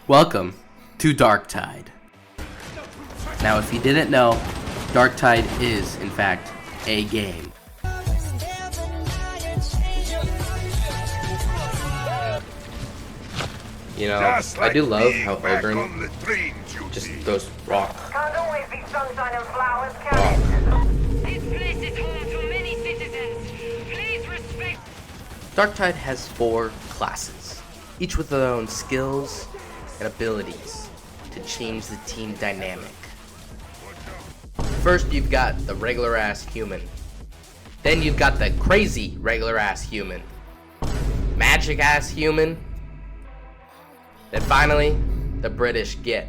Welcome to Darktide. Now, if you didn't know, Darktide is, in fact, a game. You know, I do love how Ogren just throws rock. Can't always be sunshine and flowers, can it? This place is home to many citizens. Please respect. Darktide has 4 classes, each with their own skills and abilities to change the team dynamic. First, you've got the regular ass human. Then you've got the crazy regular ass human. Magic ass human. Then finally, the British Git.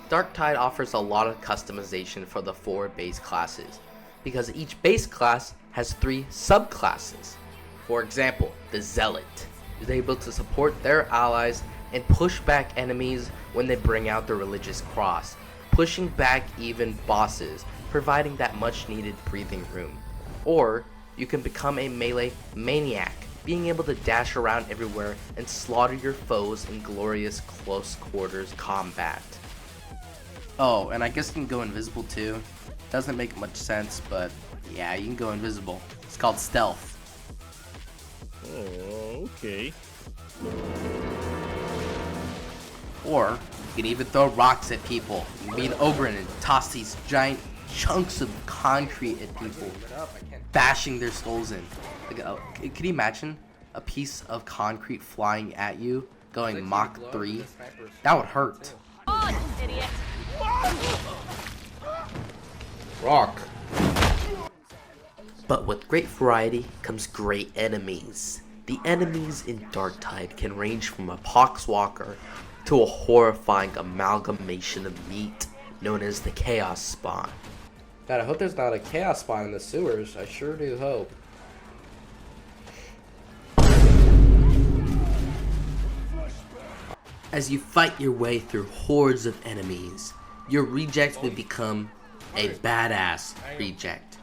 Darktide offers a lot of customization for the 4 base classes, because each base class has 3 subclasses. For example, the Zealot is able to support their allies and push back enemies when they bring out the religious cross, pushing back even bosses, providing that much needed breathing room. Or you can become a melee maniac, being able to dash around everywhere and slaughter your foes in glorious close quarters combat. Oh, and I guess you can go invisible too. Doesn't make much sense, but yeah, you can go invisible. It's called stealth. Oh, okay. Or you can even throw rocks at people. You can be an Ogren and toss these giant chunks of concrete at people, bashing their skulls in. Like, could you imagine a piece of concrete flying at you, going Mach 3? That would hurt. Idiot. Rock. But with great variety comes great enemies. The enemies in Darktide can range from a poxwalker to a horrifying amalgamation of meat known as the Chaos Spawn. God, I hope there's not a Chaos Spawn in the sewers. I sure do hope. As you fight your way through hordes of enemies, your reject will become a badass reject.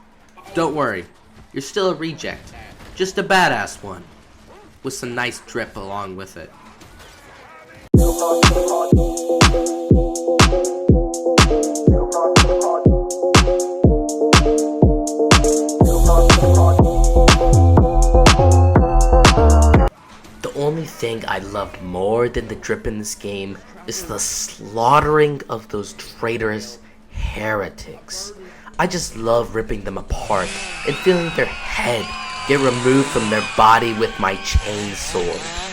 Don't worry, you're still a reject, just a badass one, with some nice drip along with it. The only thing I love more than the drip in this game is the slaughtering of those traitorous heretics. I just love ripping them apart and feeling their head get removed from their body with my chainsword.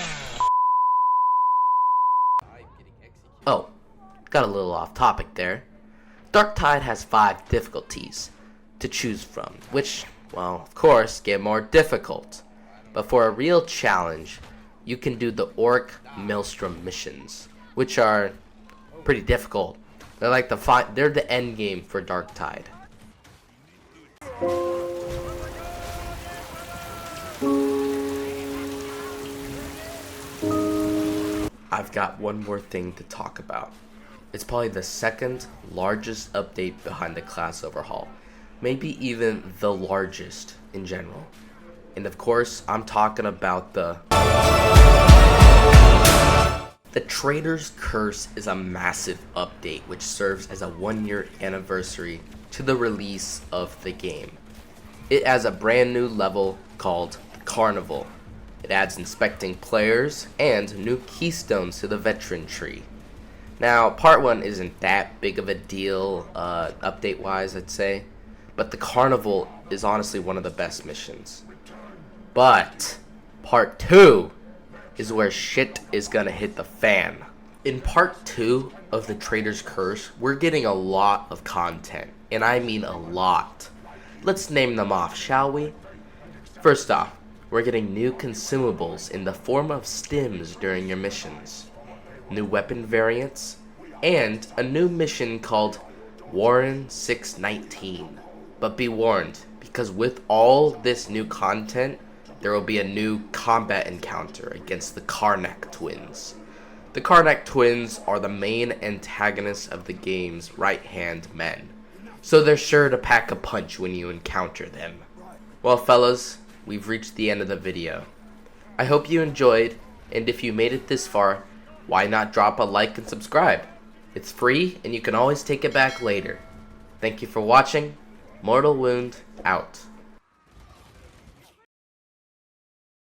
Oh, got a little off topic there. Darktide has 5 difficulties to choose from, which, well, of course, get more difficult. But for a real challenge, you can do the Orc Maelstrom missions, which are pretty difficult. They're like they're the end game for Darktide. I've got one more thing to talk about. It's probably the 2nd largest update behind the class overhaul, maybe even the largest in general. And of course, I'm talking about the Traitor's Curse is a massive update which serves as a 1-year anniversary to the release of the game. It has a brand new level called the Carnival. It adds inspecting players and new keystones to the veteran tree. Now, part 1 isn't that big of a deal, update wise I'd say, but the Carnival is honestly one of the best missions. But part 2 is where shit is gonna hit the fan. In part 2 of the Traitor's Curse, we're getting a lot of content, and I mean a lot. Let's name them off, shall we? First off, we're getting new consumables in the form of stims during your missions, new weapon variants, and a new mission called Warren 619. But be warned, because with all this new content, there will be a new combat encounter against the Karnak twins. The Karnak twins are the main antagonists of the game's right-hand men, so they're sure to pack a punch when you encounter them. Well, fellas, we've reached the end of the video. I hope you enjoyed, and if you made it this far, why not drop a like and subscribe? It's free and you can always take it back later. Thank you for watching. Mortal Wound out.